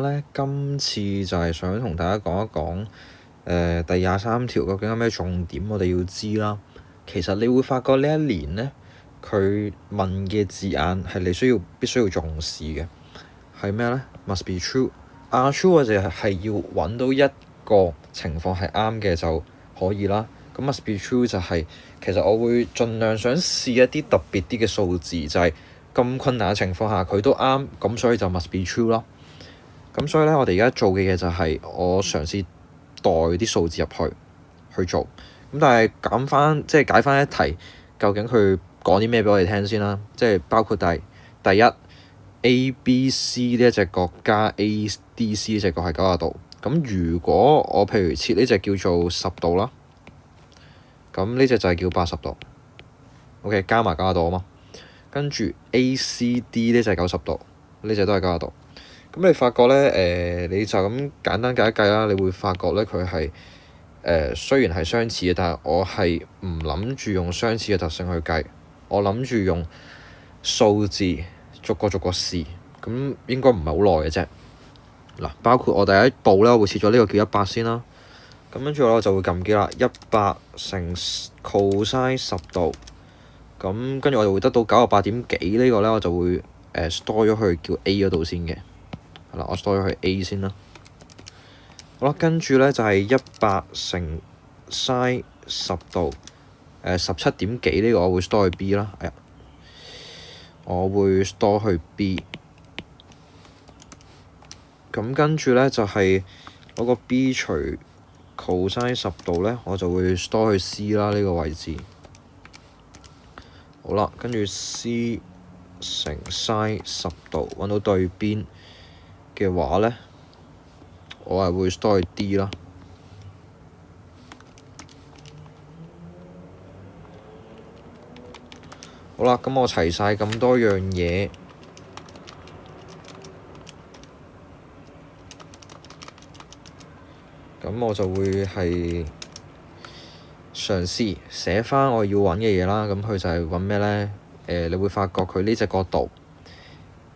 咧，今次就係想同大家講一講第23條究竟有咩重點我哋要知啦。其實你會發覺呢一年咧，佢問嘅字眼係你必須要重視嘅，係咩咧？Must be true。true 我哋係要揾到一個情況係啱嘅就可以啦。咁 must be true 就係其實我會盡量想試一啲特別啲嘅數字，就係咁困難嘅情況下佢都啱，咁所以就 must be true 咯。咁所以咧，我哋而家做嘅嘢就係我嘗試代啲數字入去做。咁但係解翻一題，究竟佢講啲咩俾我哋聽先啦？即係包括第一 A、B、C 呢一隻角加 A、D、C 呢隻角係90度。咁如果我譬如設呢隻叫做10度啦，咁呢隻就係叫80度。OK， 加埋90度啊嘛。跟住 A、C、D 呢隻係90度，呢隻都係90度。咁你發覺咧，你就咁簡單計一計啦，你會發覺咧佢係雖然係相似嘅，但係我係唔諗住用相似嘅特性去計，我諗住用數字逐個試，咁應該唔係好耐嘅啫。嗱，包括我第一步咧，我會設咗呢個叫100先啦。咁跟住我就會撳機啦，100乘 cosine 10度，咁跟住我就會得到98點幾呢個咧，我就會store 咗去叫 A 嗰度先嘅。係啦，我 store 咗去 A 先啦。好啦，跟住咧就係100乘 sin 10度，17點幾呢個我會 store 去 B 啦。我會 store 去 B。咁跟住咧就係嗰個 B 除 cosine 10度咧，我就會 store 去 C 啦，呢個位置。好啦，跟住 C 乘 sin 10度揾到對邊嘅話咧，我係會 store 去 D 啦。好啦，咁我齊晒咁多樣嘢，咁我就會係嘗試寫返我要揾嘅嘢啦。咁佢就係揾咩咧？你會發覺佢呢隻角度，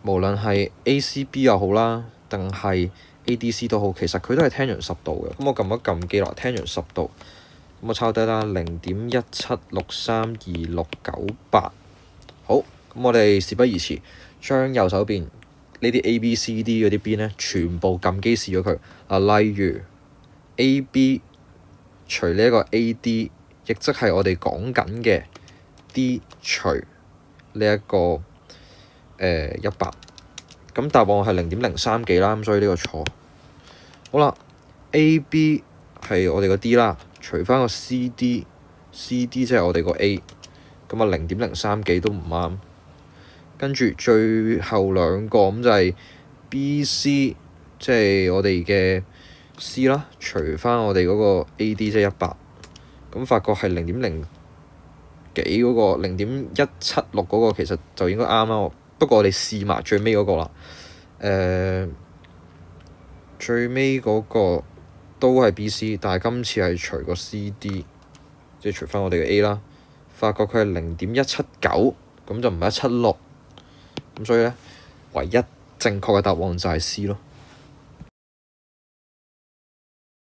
無論係 ACB 又好啦，定係 ADC 都好，其實佢都係 tangent 10度嘅。咁我撳一撳記落 tangent 10度，咁我抄低啦，0.1763268。好，咁我哋事不宜遲，將右手邊呢啲 A、B、C、D 嗰啲邊咧，全部撳機試咗佢。例如 AB 除呢一個 AD，亦即係我哋講緊嘅 D 除呢一個100。咁答案係0.03幾啦，咁所以呢個錯。好啦 ，AB 係我哋個 D 啦，除翻個 CD，CD 即係我哋個 A。咁啊0.03幾都唔啱，跟住最後兩個咁就係 BC，即係我哋嘅 C 啦，除翻我哋嗰個 AD 即係100，咁發覺係0.0幾嗰個0.176嗰個其實就應該啱啦。不過我哋試埋最尾嗰個啦，最尾嗰個都係 BC，但係今次係除個 CD， 即係除翻我哋嘅 A 啦。發覺佢係0.179，咁就唔係176，咁所以咧，唯一正確嘅答案就係 C 咯。